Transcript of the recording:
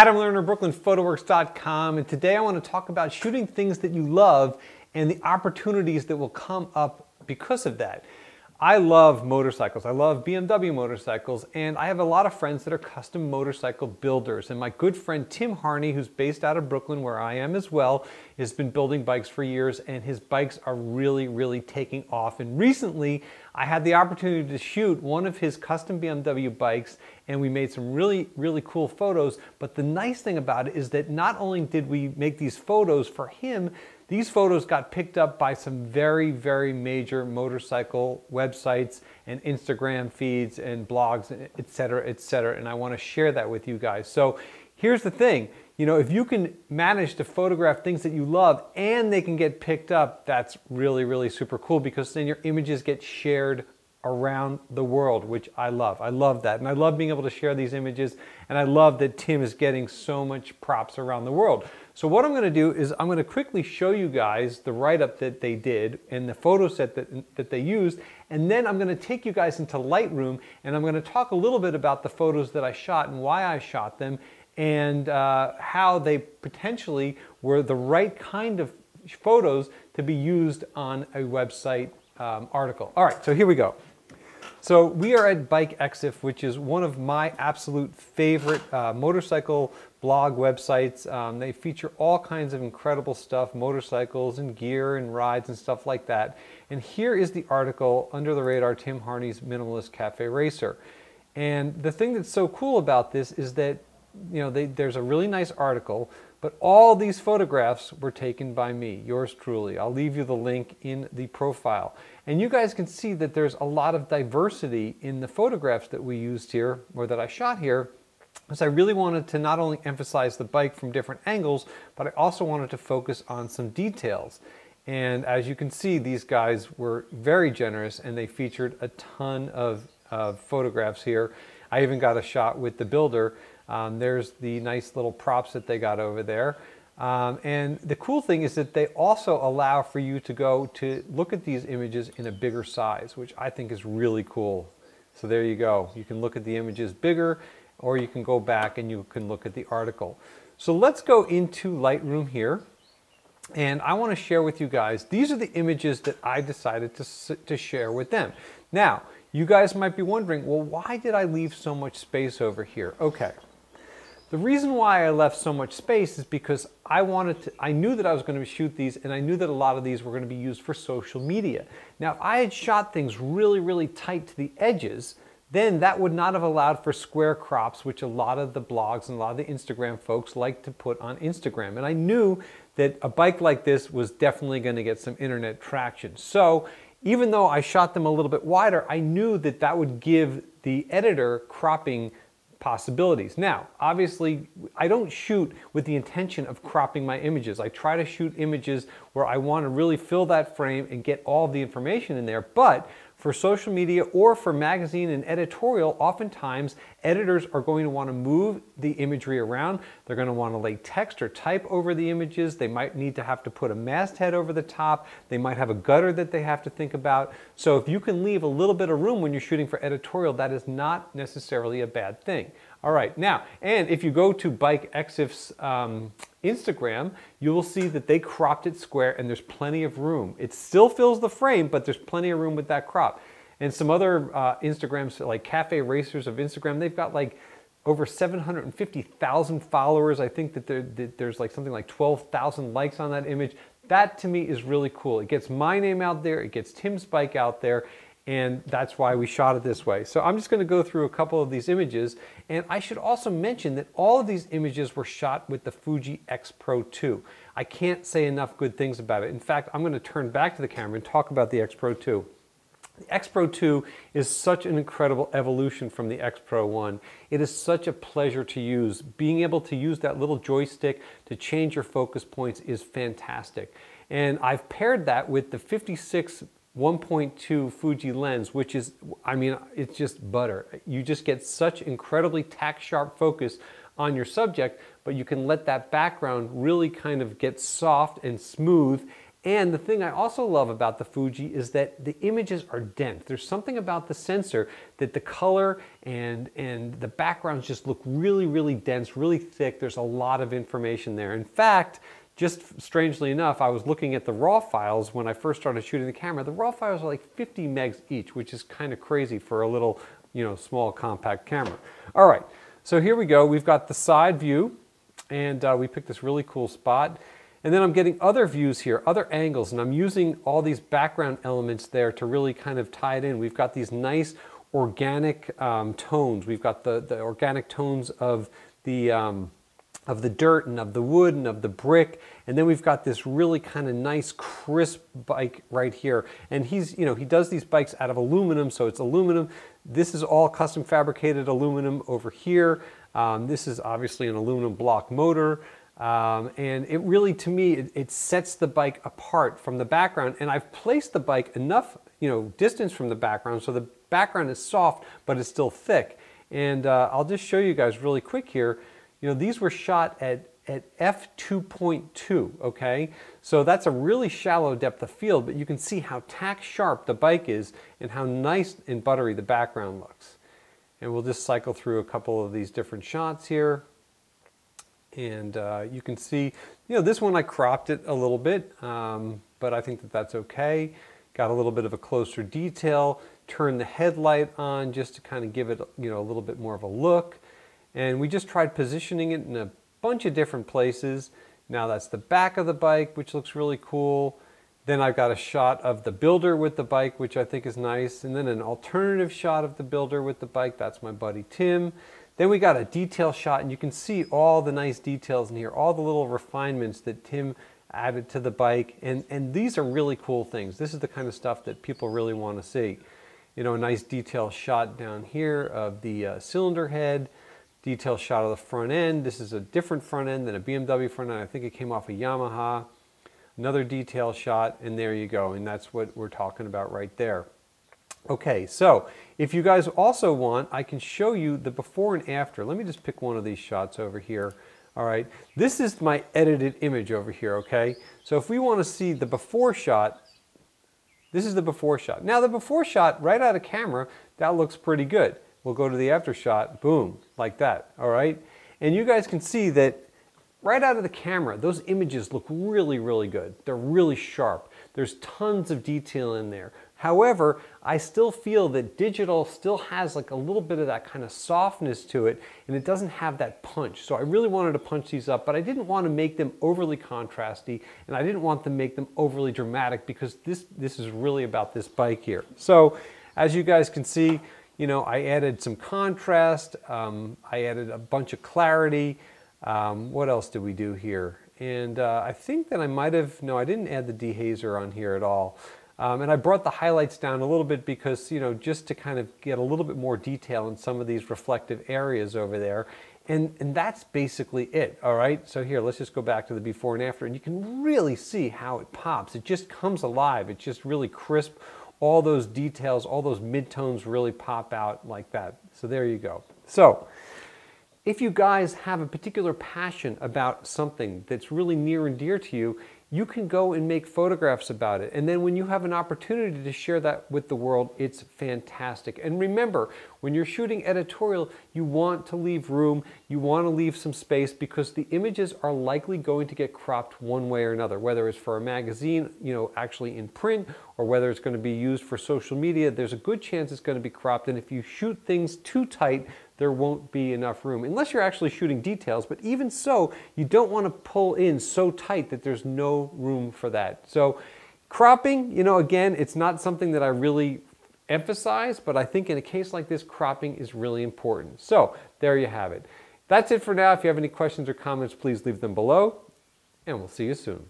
Adam Lerner, BrooklynPhotoworks.com, and today I want to talk about shooting things that you love and the opportunities that will come up because of that. I love motorcycles. I love BMW motorcycles, and I have a lot of friends that are custom motorcycle builders. And my good friend Tim Harney, who's based out of Brooklyn, where I am as well, has been building bikes for years, and his bikes are really taking off. And recently, I had the opportunity to shoot one of his custom BMW bikes, and we made some really cool photos. But the nice thing about it is that not only did we make these photos for him, these photos got picked up by some very major motorcycle websites and Instagram feeds and blogs, etc. And I want to share that with you guys. So here's the thing, you know, if you can manage to photograph things that you love and they can get picked up, that's really super cool, because then your images get shared around the world, which I love. I love that. And I love being able to share these images, and I love that Tim is getting so much props around the world. So what I'm going to do is I'm going to quickly show you guys the write-up that they did and the photo set that they used, and then I'm going to take you guys into Lightroom and I'm going to talk a little bit about the photos that I shot and why I shot them, and how they potentially were the right kind of photos to be used on a website article. All right, so here we go. So we are at Bike Exif, which is one of my absolute favorite motorcycle blog websites. They feature all kinds of incredible stuff, motorcycles and gear and rides and stuff like that. And here is the article, Under the Radar, Tim Harney's Minimalist Cafe Racer. And the thing that's so cool about this is that, you know, there's a really nice article, but all these photographs were taken by me, yours truly. I'll leave you the link in the profile. And you guys can see that there's a lot of diversity in the photographs that we used here, or that I shot here, because I really wanted to not only emphasize the bike from different angles, but I also wanted to focus on some details. And as you can see, these guys were very generous, and they featured a ton of photographs here. I even got a shot with the builder. There's the nice little props that they got over there. And the cool thing is that they also allow for you to go to look at these images in a bigger size, which I think is really cool. So there you go. You can look at the images bigger, or you can go back and you can look at the article. So let's go into Lightroom here. And I want to share with you guys, these are the images that I decided to share with them. Now, you guys might be wondering, well, why did I leave so much space over here? Okay. The reason why I left so much space is because I knew that I was going to shoot these, and I knew that a lot of these were going to be used for social media. Now, if I had shot things really tight to the edges, then that would not have allowed for square crops, which a lot of the blogs and a lot of the Instagram folks like to put on Instagram. And I knew that a bike like this was definitely going to get some internet traction. So even though I shot them a little bit wider, I knew that that would give the editor cropping possibilities. Now, obviously, I don't shoot with the intention of cropping my images. I try to shoot images where I want to really fill that frame and get all the information in there. But for social media or for magazine and editorial, oftentimes editors are going to want to move the imagery around. They're going to want to lay text or type over the images. They might need to have to put a masthead over the top. They might have a gutter that they have to think about. So if you can leave a little bit of room when you're shooting for editorial, that is not necessarily a bad thing. All right, now, and if you go to Bike Exif's Instagram, you will see that they cropped it square, and there's plenty of room. It still fills the frame, but there's plenty of room with that crop. And some other Instagrams, like Cafe Racers of Instagram, they've got like over 750,000 followers. I think that there's like something like 12,000 likes on that image. That to me is really cool. It gets my name out there, it gets Tim's bike out there, and that's why we shot it this way. So I'm just going to go through a couple of these images, and I should also mention that all of these images were shot with the Fuji X Pro 2. I can't say enough good things about it. In fact, I'm going to turn back to the camera and talk about the X Pro 2. The X Pro 2 is such an incredible evolution from the X Pro 1. It is such a pleasure to use. Being able to use that little joystick to change your focus points is fantastic. And I've paired that with the 56 1.2 Fuji lens, which is, I mean, it's just butter. You just get such incredibly tack-sharp focus on your subject, but you can let that background really kind of get soft and smooth, And the thing I also love about the Fuji is that the images are dense. There's something about the sensor that the color and the backgrounds just look really, really dense, really thick. There's a lot of information there. In fact, just strangely enough, I was looking at the raw files when I first started shooting the camera. The raw files are like 50 megs each, which is kind of crazy for a little, small compact camera. All right, so here we go. We've got the side view, and we picked this really cool spot. And then I'm getting other views here, other angles, and I'm using all these background elements there to really kind of tie it in. We've got these nice organic tones. We've got the organic tones of the dirt and of the wood and of the brick, and then we've got this really kind of nice crisp bike right here. And he does these bikes out of aluminum, so it's aluminum. This is all custom fabricated aluminum over here. This is obviously an aluminum block motor. And it really, to me, it sets the bike apart from the background. And I've placed the bike enough, distance from the background so the background is soft, but it's still thick. And I'll just show you guys really quick here. These were shot at f2.2, okay? So that's a really shallow depth of field, but you can see how tack sharp the bike is and how nice and buttery the background looks. And we'll just cycle through a couple of these different shots here. And you can see, this one I cropped it a little bit, but I think that that's okay. Got a little bit of a closer detail, turned the headlight on just to kind of give it, a little bit more of a look. And we just tried positioning it in a bunch of different places. Now that's the back of the bike, which looks really cool. Then I've got a shot of the builder with the bike, which I think is nice. And then an alternative shot of the builder with the bike. That's my buddy Tim. Then we got a detail shot, and you can see all the nice details in here, all the little refinements that Tim added to the bike. And these are really cool things. This is the kind of stuff that people really want to see. A nice detail shot down here of the cylinder head, detail shot of the front end. This is a different front end than a BMW front end. I think it came off a Yamaha. Another detail shot, and there you go. And that's what we're talking about right there. Okay, so if you guys also want, I can show you the before and after. Let me just pick one of these shots over here. All right, this is my edited image over here, okay? So if we want to see the before shot, this is the before shot. Now the before shot, right out of camera, that looks pretty good. We'll go to the after shot, boom, like that, all right? And you guys can see that right out of the camera, those images look really, really good. They're really sharp. There's tons of detail in there. However, I still feel that digital still has like a little bit of that kind of softness to it, and it doesn't have that punch. So I really wanted to punch these up, but I didn't want to make them overly contrasty, and I didn't want to make them overly dramatic, because this is really about this bike here. So as you guys can see, I added some contrast, I added a bunch of clarity. What else did we do here? And I think that I might have, no, I didn't add the dehazer on here at all. And I brought the highlights down a little bit because, just to kind of get a little bit more detail in some of these reflective areas over there. And that's basically it, all right? So here, let's just go back to the before and after, and you can really see how it pops. It just comes alive. It's just really crisp. All those details, all those midtones really pop out like that. So there you go. So if you guys have a particular passion about something that's really near and dear to you, you can go and make photographs about it. And then when you have an opportunity to share that with the world, it's fantastic. And remember, when you're shooting editorial, you want to leave room, you want to leave some space, because the images are likely going to get cropped one way or another, whether it's for a magazine, actually in print, or whether it's going to be used for social media. There's a good chance it's going to be cropped. And if you shoot things too tight, there won't be enough room, unless you're actually shooting details. But even so, you don't want to pull in so tight that there's no room for that. So cropping, again, it's not something that I really emphasize, but I think in a case like this, cropping is really important. So there you have it. That's it for now. If you have any questions or comments, please leave them below, and we'll see you soon.